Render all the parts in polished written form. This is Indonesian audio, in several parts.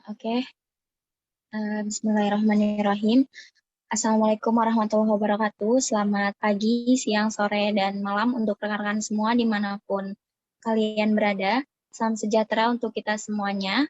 Oke. Bismillahirrahmanirrahim. Assalamualaikum warahmatullahi wabarakatuh. Selamat pagi, siang, sore, dan malam untuk rekan-rekan semua dimanapun kalian berada. Salam sejahtera untuk kita semuanya.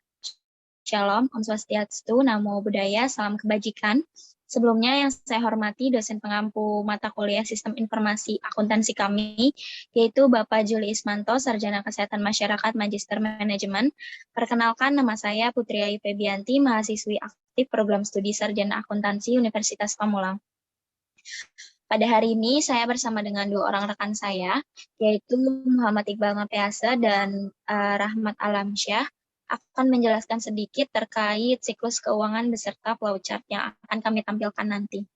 Shalom, Om Swastiastu, Namo Buddhaya, salam kebajikan. Sebelumnya yang saya hormati dosen pengampu mata kuliah Sistem Informasi Akuntansi kami, yaitu Bapak Juli Ismanto, Sarjana Kesehatan Masyarakat Magister Manajemen. Perkenalkan, nama saya Putri Ayu Febianti, mahasiswi aktif Program Studi Sarjana Akuntansi Universitas Pamulang. Pada hari ini saya bersama dengan dua orang rekan saya, yaitu Muhammad Iqbal Ngapeasa dan Rahmat Alamsyah, akan menjelaskan sedikit terkait siklus keuangan beserta flowchart yang akan kami tampilkan nanti.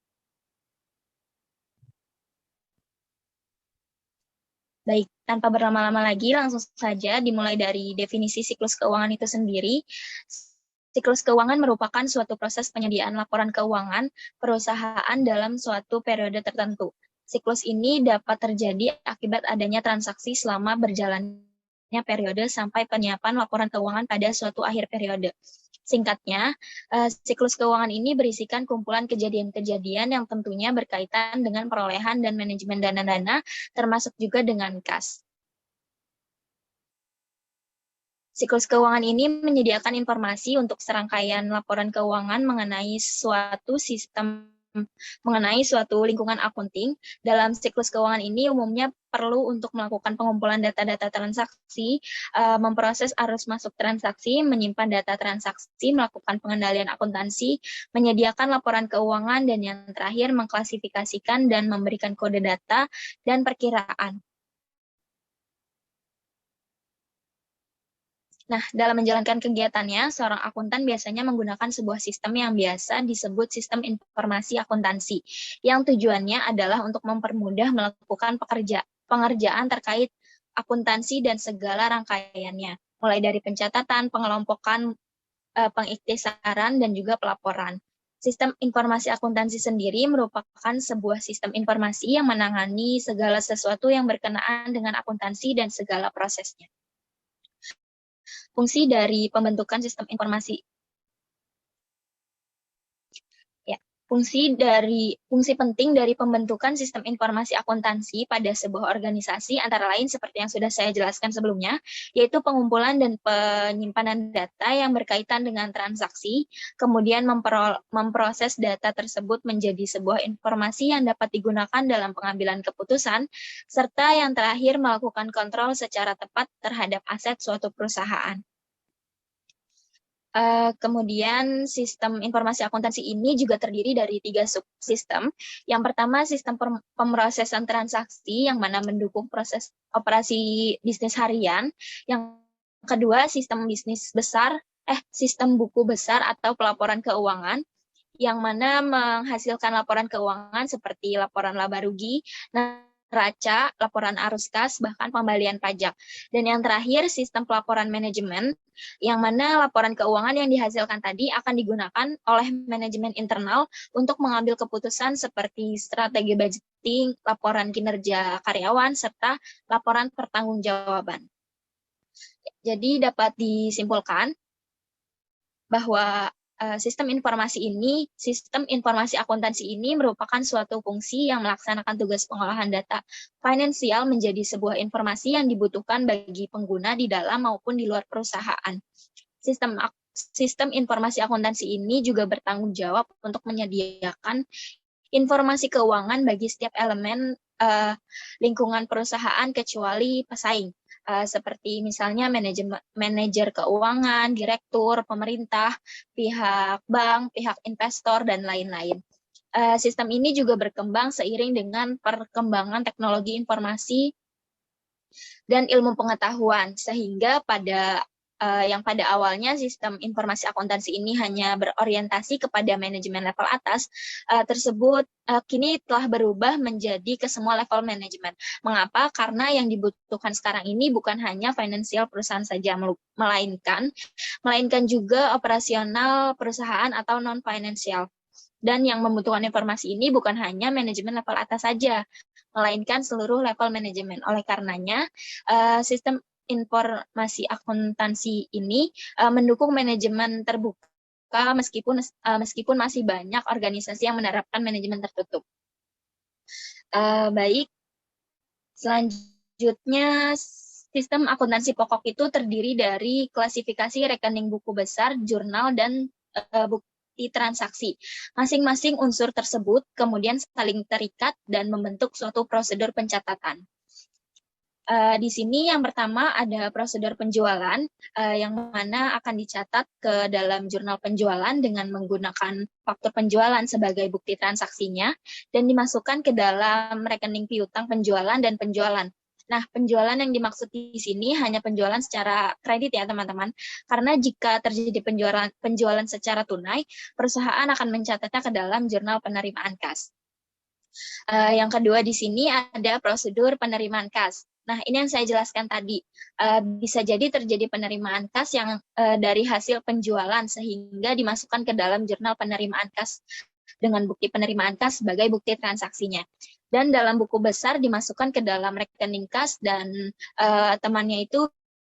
Baik, tanpa berlama-lama lagi, langsung saja dimulai dari definisi siklus keuangan itu sendiri. Siklus keuangan merupakan suatu proses penyediaan laporan keuangan perusahaan dalam suatu periode tertentu. Siklus ini dapat terjadi akibat adanya transaksi selama berjalannya periode sampai penyiapan laporan keuangan pada suatu akhir periode. Singkatnya, siklus keuangan ini berisikan kumpulan kejadian-kejadian yang tentunya berkaitan dengan perolehan dan manajemen dana-dana, termasuk juga dengan kas. Siklus keuangan ini menyediakan informasi untuk serangkaian laporan keuangan mengenai suatu lingkungan akunting. Dalam siklus keuangan ini umumnya perlu untuk melakukan pengumpulan data-data transaksi, memproses arus masuk transaksi, menyimpan data transaksi, melakukan pengendalian akuntansi, menyediakan laporan keuangan, dan yang terakhir mengklasifikasikan dan memberikan kode data dan perkiraan. Nah, dalam menjalankan kegiatannya, seorang akuntan biasanya menggunakan sebuah sistem yang biasa disebut sistem informasi akuntansi, yang tujuannya adalah untuk mempermudah melakukan pengerjaan terkait akuntansi dan segala rangkaiannya, mulai dari pencatatan, pengelompokan, pengiktisaran, dan juga pelaporan. Sistem informasi akuntansi sendiri merupakan sebuah sistem informasi yang menangani segala sesuatu yang berkenaan dengan akuntansi dan segala prosesnya. Fungsi dari pembentukan sistem informasi. Fungsi penting dari pembentukan sistem informasi akuntansi pada sebuah organisasi antara lain seperti yang sudah saya jelaskan sebelumnya, yaitu pengumpulan dan penyimpanan data yang berkaitan dengan transaksi, kemudian memproses data tersebut menjadi sebuah informasi yang dapat digunakan dalam pengambilan keputusan, serta yang terakhir melakukan kontrol secara tepat terhadap aset suatu perusahaan. Kemudian sistem informasi akuntansi ini juga terdiri dari 3 subsistem. Yang pertama sistem pemrosesan transaksi yang mana mendukung proses operasi bisnis harian. Yang kedua sistem sistem buku besar atau pelaporan keuangan yang mana menghasilkan laporan keuangan seperti laporan laba rugi, neraca, laporan arus kas, bahkan pembalian pajak. Dan yang terakhir, sistem pelaporan manajemen, yang mana laporan keuangan yang dihasilkan tadi akan digunakan oleh manajemen internal untuk mengambil keputusan seperti strategi budgeting, laporan kinerja karyawan, serta laporan pertanggungjawaban. Jadi dapat disimpulkan bahwa sistem informasi akuntansi ini merupakan suatu fungsi yang melaksanakan tugas pengolahan data finansial menjadi sebuah informasi yang dibutuhkan bagi pengguna di dalam maupun di luar perusahaan. Sistem informasi akuntansi ini juga bertanggung jawab untuk menyediakan informasi keuangan bagi setiap elemen lingkungan perusahaan kecuali pesaing. Seperti misalnya manajer keuangan, direktur, pemerintah, pihak bank, pihak investor, dan lain-lain. Sistem ini juga berkembang seiring dengan perkembangan teknologi informasi dan ilmu pengetahuan, sehingga yang pada awalnya sistem informasi akuntansi ini hanya berorientasi kepada manajemen level atas, tersebut kini telah berubah menjadi ke semua level manajemen. Mengapa? Karena yang dibutuhkan sekarang ini bukan hanya finansial perusahaan saja, melainkan juga operasional perusahaan atau non-financial. Dan yang membutuhkan informasi ini bukan hanya manajemen level atas saja, melainkan seluruh level manajemen. Oleh karenanya, sistem informasi akuntansi ini mendukung manajemen terbuka meskipun masih banyak organisasi yang menerapkan manajemen tertutup. Baik, selanjutnya sistem akuntansi pokok itu terdiri dari klasifikasi rekening buku besar, jurnal, dan bukti transaksi. Masing-masing unsur tersebut kemudian saling terikat dan membentuk suatu prosedur pencatatan. Di sini yang pertama ada prosedur penjualan yang mana akan dicatat ke dalam jurnal penjualan dengan menggunakan faktur penjualan sebagai bukti transaksinya dan dimasukkan ke dalam rekening piutang penjualan dan penjualan. Nah, penjualan yang dimaksud di sini hanya penjualan secara kredit ya teman-teman, karena jika terjadi penjualan secara tunai, perusahaan akan mencatatnya ke dalam jurnal penerimaan kas. Yang kedua di sini ada prosedur penerimaan kas. Nah, ini yang saya jelaskan tadi. Bisa jadi terjadi penerimaan kas yang dari hasil penjualan sehingga dimasukkan ke dalam jurnal penerimaan kas dengan bukti penerimaan kas sebagai bukti transaksinya. Dan dalam buku besar dimasukkan ke dalam rekening kas dan temannya itu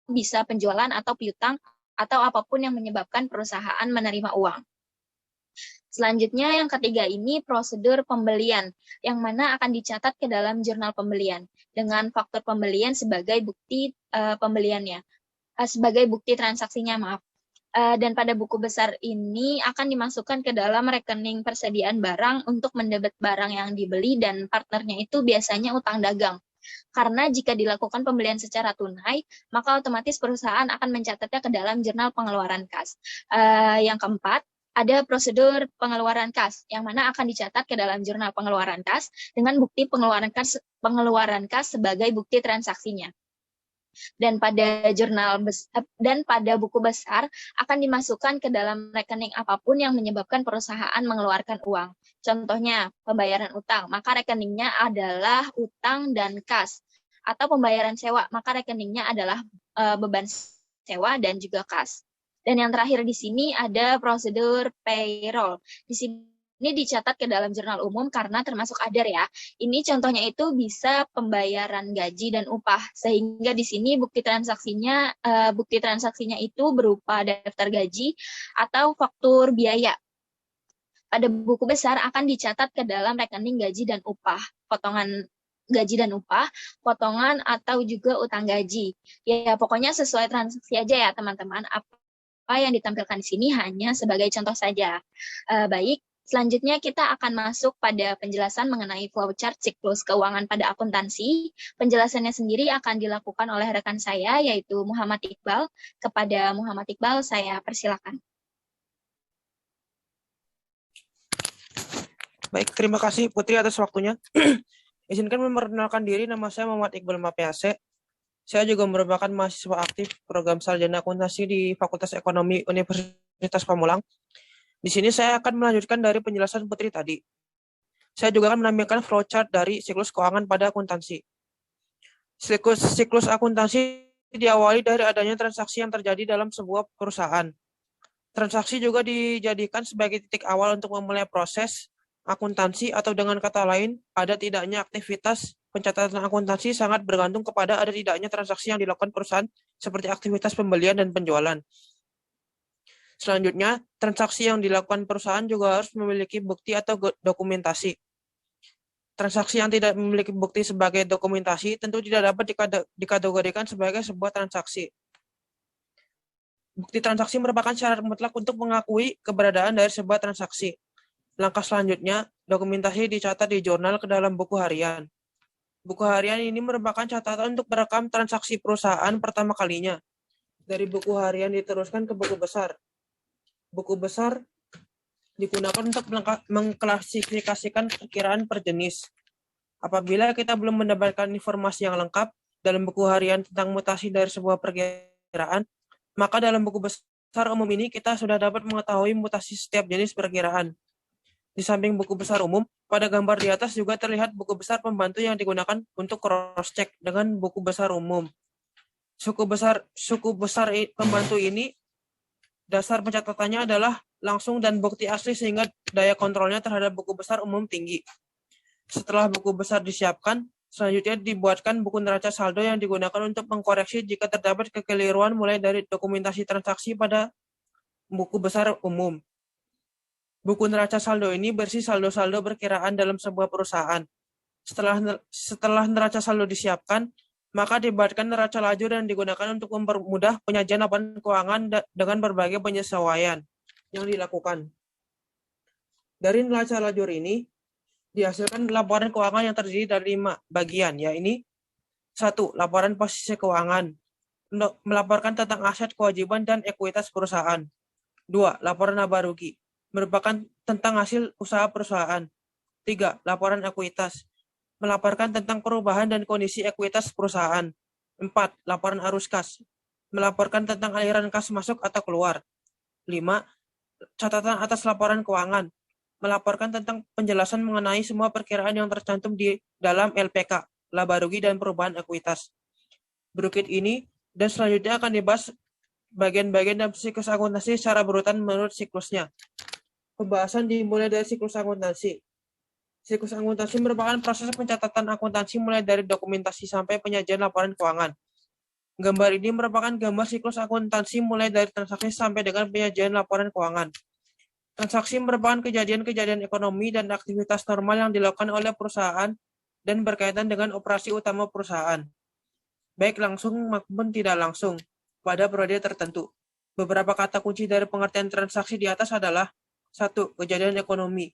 bisa penjualan atau piutang atau apapun yang menyebabkan perusahaan menerima uang. Selanjutnya yang ketiga ini prosedur pembelian, yang mana akan dicatat ke dalam jurnal pembelian dengan faktur pembelian sebagai bukti pembeliannya, sebagai bukti transaksinya, maaf. Dan pada buku besar ini akan dimasukkan ke dalam rekening persediaan barang untuk mendebet barang yang dibeli dan partnernya itu biasanya utang dagang. Karena jika dilakukan pembelian secara tunai, maka otomatis perusahaan akan mencatatnya ke dalam jurnal pengeluaran kas. Yang keempat, ada prosedur pengeluaran kas, yang mana akan dicatat ke dalam jurnal pengeluaran kas dengan bukti pengeluaran kas sebagai bukti transaksinya. Dan pada buku besar akan dimasukkan ke dalam rekening apapun yang menyebabkan perusahaan mengeluarkan uang. Contohnya pembayaran utang, maka rekeningnya adalah utang dan kas. Atau pembayaran sewa, maka rekeningnya adalah beban sewa dan juga kas. Dan yang terakhir di sini ada prosedur payroll. Di sini dicatat ke dalam jurnal umum karena termasuk ADAR ya. Ini contohnya itu bisa pembayaran gaji dan upah. Sehingga di sini bukti transaksinya itu berupa daftar gaji atau faktur biaya. Pada buku besar akan dicatat ke dalam rekening gaji dan upah, potongan gaji dan upah, potongan atau juga utang gaji. Ya pokoknya sesuai transaksi aja ya teman-teman. Apa yang ditampilkan di sini hanya sebagai contoh saja. Baik, selanjutnya kita akan masuk pada penjelasan mengenai flowchart siklus keuangan pada akuntansi. Penjelasannya sendiri akan dilakukan oleh rekan saya, yaitu Muhammad Iqbal. Kepada Muhammad Iqbal, saya persilakan. Baik, terima kasih Putri atas waktunya. Izinkan memperkenalkan diri, nama saya Muhammad Iqbal Mapiase. Saya juga merupakan mahasiswa aktif program sarjana akuntansi di Fakultas Ekonomi Universitas Pamulang. Di sini saya akan melanjutkan dari penjelasan Putri tadi. Saya juga akan menampilkan flowchart dari siklus keuangan pada akuntansi. Siklus akuntansi diawali dari adanya transaksi yang terjadi dalam sebuah perusahaan. Transaksi juga dijadikan sebagai titik awal untuk memulai proses akuntansi, atau dengan kata lain, ada tidaknya aktivitas pencatatan akuntansi sangat bergantung kepada ada tidaknya transaksi yang dilakukan perusahaan seperti aktivitas pembelian dan penjualan. Selanjutnya, transaksi yang dilakukan perusahaan juga harus memiliki bukti atau dokumentasi. Transaksi yang tidak memiliki bukti sebagai dokumentasi tentu tidak dapat dikategorikan sebagai sebuah transaksi. Bukti transaksi merupakan syarat mutlak untuk mengakui keberadaan dari sebuah transaksi. Langkah selanjutnya, dokumentasi dicatat di jurnal ke dalam buku harian. Buku harian ini merupakan catatan untuk merekam transaksi perusahaan pertama kalinya. Dari buku harian diteruskan ke buku besar. Buku besar digunakan untuk mengklasifikasikan perkiraan per jenis. Apabila kita belum mendapatkan informasi yang lengkap dalam buku harian tentang mutasi dari sebuah perkiraan, maka dalam buku besar umum ini kita sudah dapat mengetahui mutasi setiap jenis perkiraan. Di samping buku besar umum, pada gambar di atas juga terlihat buku besar pembantu yang digunakan untuk cross-check dengan buku besar umum. Suku besar pembantu ini, dasar pencatatannya adalah langsung dan bukti asli sehingga daya kontrolnya terhadap buku besar umum tinggi. Setelah buku besar disiapkan, Selanjutnya dibuatkan buku neraca saldo yang digunakan untuk mengkoreksi jika terdapat kekeliruan mulai dari dokumentasi transaksi pada buku besar umum. Buku neraca saldo ini berisi saldo-saldo perkiraan dalam sebuah perusahaan. Setelah neraca saldo disiapkan, maka dibuatkan neraca lajur yang digunakan untuk mempermudah penyajian laporan keuangan dengan berbagai penyesuaian yang dilakukan. Dari neraca lajur ini, dihasilkan laporan keuangan yang terdiri dari 5 bagian, yaitu 1. Laporan posisi keuangan, melaporkan tentang aset, kewajiban, dan ekuitas perusahaan. 2. Laporan laba rugi, merupakan tentang hasil usaha perusahaan. 3. Laporan ekuitas, melaporkan tentang perubahan dan kondisi ekuitas perusahaan. 4. Laporan arus kas, melaporkan tentang aliran kas masuk atau keluar. 5. Catatan atas laporan keuangan, melaporkan tentang penjelasan mengenai semua perkiraan yang tercantum di dalam LPK, laba rugi dan perubahan ekuitas. Berikut ini dan selanjutnya akan dibahas bagian-bagian dalam siklus akuntansi secara berurutan menurut siklusnya. Pembahasan dimulai dari siklus akuntansi. Siklus akuntansi merupakan proses pencatatan akuntansi mulai dari dokumentasi sampai penyajian laporan keuangan. Gambar ini merupakan gambar siklus akuntansi mulai dari transaksi sampai dengan penyajian laporan keuangan. Transaksi merupakan kejadian-kejadian ekonomi dan aktivitas normal yang dilakukan oleh perusahaan dan berkaitan dengan operasi utama perusahaan, baik langsung maupun tidak langsung, pada periode tertentu. Beberapa kata kunci dari pengertian transaksi di atas adalah 1. Kejadian ekonomi.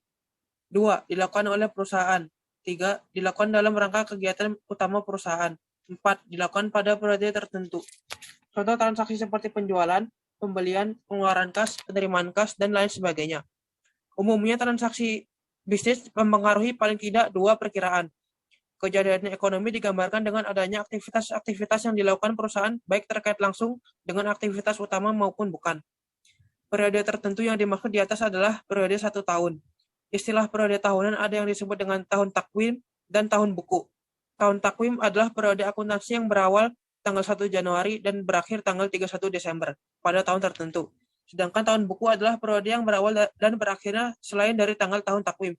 2. Dilakukan oleh perusahaan. 3. Dilakukan dalam rangka kegiatan utama perusahaan. 4. Dilakukan pada periode tertentu. Contoh transaksi seperti penjualan, pembelian, pengeluaran kas, penerimaan kas, dan lain sebagainya. Umumnya transaksi bisnis mempengaruhi paling tidak 2 perkiraan. Kejadian ekonomi digambarkan dengan adanya aktivitas-aktivitas yang dilakukan perusahaan baik terkait langsung dengan aktivitas utama maupun bukan. Periode tertentu yang dimaksud di atas adalah periode 1 tahun. Istilah periode tahunan ada yang disebut dengan tahun takwim dan tahun buku. Tahun takwim adalah periode akuntansi yang berawal tanggal 1 Januari dan berakhir tanggal 31 Desember pada tahun tertentu. Sedangkan tahun buku adalah periode yang berawal dan berakhirnya selain dari tanggal tahun takwim.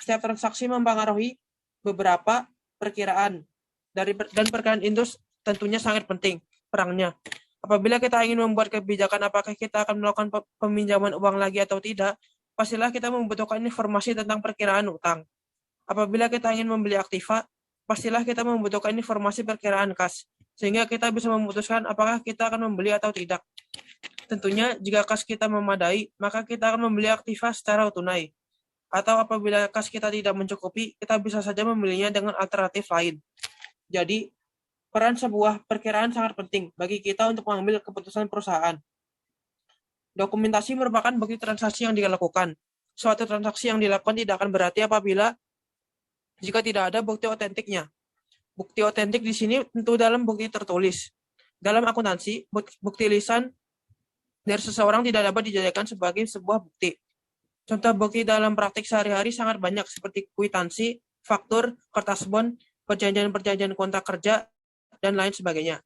Setiap transaksi mempengaruhi beberapa perkiraan dan perkiraan indus tentunya sangat penting perangnya. Apabila kita ingin membuat kebijakan apakah kita akan melakukan peminjaman uang lagi atau tidak, pastilah kita membutuhkan informasi tentang perkiraan utang. Apabila kita ingin membeli aktiva, pastilah kita membutuhkan informasi perkiraan kas, sehingga kita bisa memutuskan apakah kita akan membeli atau tidak. Tentunya, jika kas kita memadai, maka kita akan membeli aktiva secara tunai. Atau apabila kas kita tidak mencukupi, kita bisa saja membelinya dengan alternatif lain. Jadi, peran sebuah perkiraan sangat penting bagi kita untuk mengambil keputusan perusahaan. Dokumentasi merupakan bukti transaksi yang dilakukan. Suatu transaksi yang dilakukan tidak akan berarti apabila jika tidak ada bukti otentiknya. Bukti otentik di sini tentu dalam bukti tertulis. Dalam akuntansi, bukti lisan dari seseorang tidak dapat dijadikan sebagai sebuah bukti. Contoh bukti dalam praktik sehari-hari sangat banyak seperti kwitansi, faktur, kertas bon, perjanjian-perjanjian kontrak kerja, dan lain sebagainya.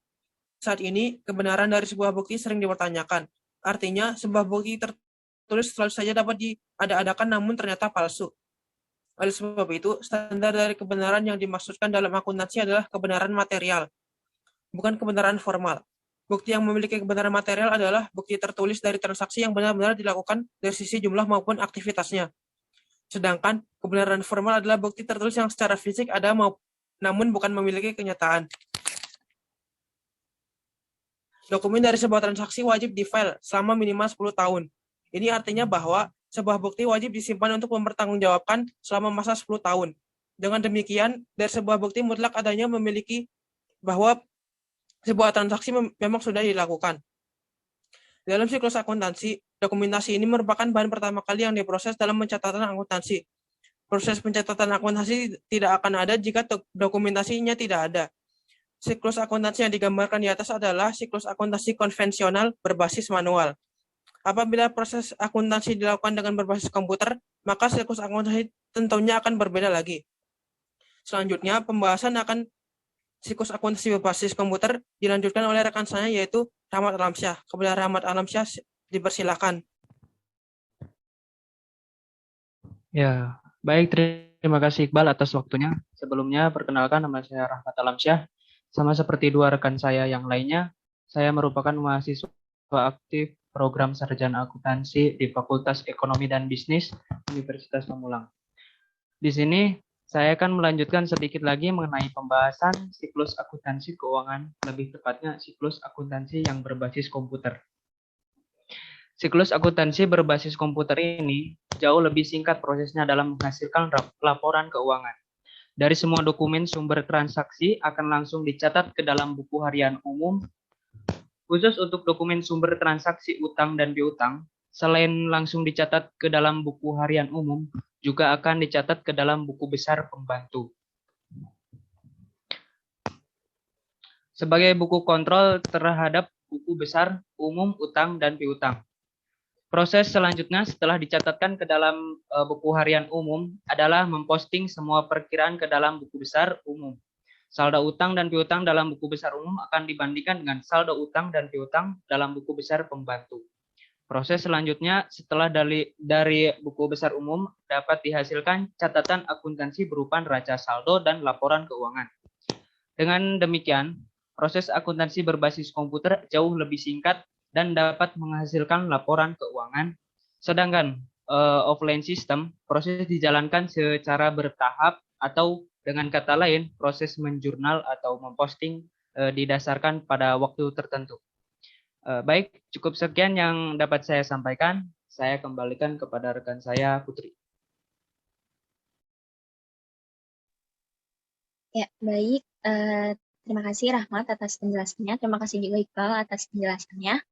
Saat ini, kebenaran dari sebuah bukti sering dipertanyakan. Artinya, sebuah bukti tertulis selalu saja dapat diada-adakan namun ternyata palsu. Oleh sebab itu, standar dari kebenaran yang dimaksudkan dalam akuntansi adalah kebenaran material, bukan kebenaran formal. Bukti yang memiliki kebenaran material adalah bukti tertulis dari transaksi yang benar-benar dilakukan dari sisi jumlah maupun aktivitasnya. Sedangkan kebenaran formal adalah bukti tertulis yang secara fisik ada namun bukan memiliki kenyataan. Dokumen dari sebuah transaksi wajib di-file selama minimal 10 tahun. Ini artinya bahwa sebuah bukti wajib disimpan untuk mempertanggungjawabkan selama masa 10 tahun. Dengan demikian, dari sebuah bukti mutlak adanya memiliki bahwa sebuah transaksi memang sudah dilakukan. Dalam siklus akuntansi, dokumentasi ini merupakan bahan pertama kali yang diproses dalam pencatatan akuntansi. Proses pencatatan akuntansi tidak akan ada jika dokumentasinya tidak ada. Siklus akuntansi yang digambarkan di atas adalah siklus akuntansi konvensional berbasis manual. Apabila proses akuntansi dilakukan dengan berbasis komputer, maka siklus akuntansi tentunya akan berbeda lagi. Selanjutnya, pembahasan akan siklus akuntansi berbasis komputer dilanjutkan oleh rekan saya yaitu Rahmat Alamsyah. Kepada Rahmat Alamsyah dipersilakan. Ya, baik, Terima kasih Iqbal atas waktunya. Sebelumnya, perkenalkan nama saya Rahmat Alamsyah. Sama seperti dua rekan saya yang lainnya, saya merupakan mahasiswa aktif program sarjana akuntansi di Fakultas Ekonomi dan Bisnis Universitas Pamulang. Di sini, saya akan melanjutkan sedikit lagi mengenai pembahasan siklus akuntansi keuangan, lebih tepatnya siklus akuntansi yang berbasis komputer. Siklus akuntansi berbasis komputer ini jauh lebih singkat prosesnya dalam menghasilkan laporan keuangan. Dari semua dokumen sumber transaksi akan langsung dicatat ke dalam buku harian umum. Khusus untuk dokumen sumber transaksi utang dan piutang, selain langsung dicatat ke dalam buku harian umum, juga akan dicatat ke dalam buku besar pembantu. Sebagai buku kontrol terhadap buku besar umum utang dan piutang. Proses selanjutnya setelah dicatatkan ke dalam buku harian umum adalah memposting semua perkiraan ke dalam buku besar umum. Saldo utang dan piutang dalam buku besar umum akan dibandingkan dengan saldo utang dan piutang dalam buku besar pembantu. Proses selanjutnya setelah dari buku besar umum dapat dihasilkan catatan akuntansi berupa neraca saldo dan laporan keuangan. Dengan demikian, proses akuntansi berbasis komputer jauh lebih singkat dan dapat menghasilkan laporan keuangan. Sedangkan offline system, proses dijalankan secara bertahap atau dengan kata lain, proses menjurnal atau memposting didasarkan pada waktu tertentu. Baik, cukup sekian yang dapat saya sampaikan. Saya kembalikan kepada rekan saya, Putri. Ya, baik. Terima kasih Rahmat atas penjelasannya. Terima kasih juga Iqbal atas penjelasannya.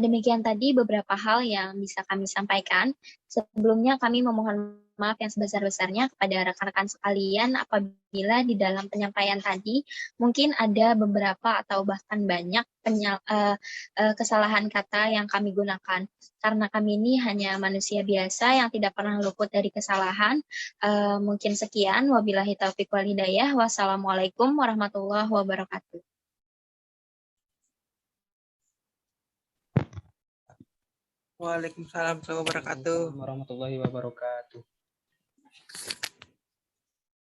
Demikian tadi beberapa hal yang bisa kami sampaikan. Sebelumnya kami memohon maaf yang sebesar-besarnya kepada rekan-rekan sekalian apabila di dalam penyampaian tadi mungkin ada beberapa atau bahkan banyak kesalahan kata yang kami gunakan. Karena kami ini hanya manusia biasa yang tidak pernah luput dari kesalahan. Mungkin sekian. Wabillahi taufiq wal hidayah. Wassalamualaikum warahmatullahi wabarakatuh. Waalaikumsalam warahmatullahi wabarakatuh. Warahmatullahi wabarakatuh.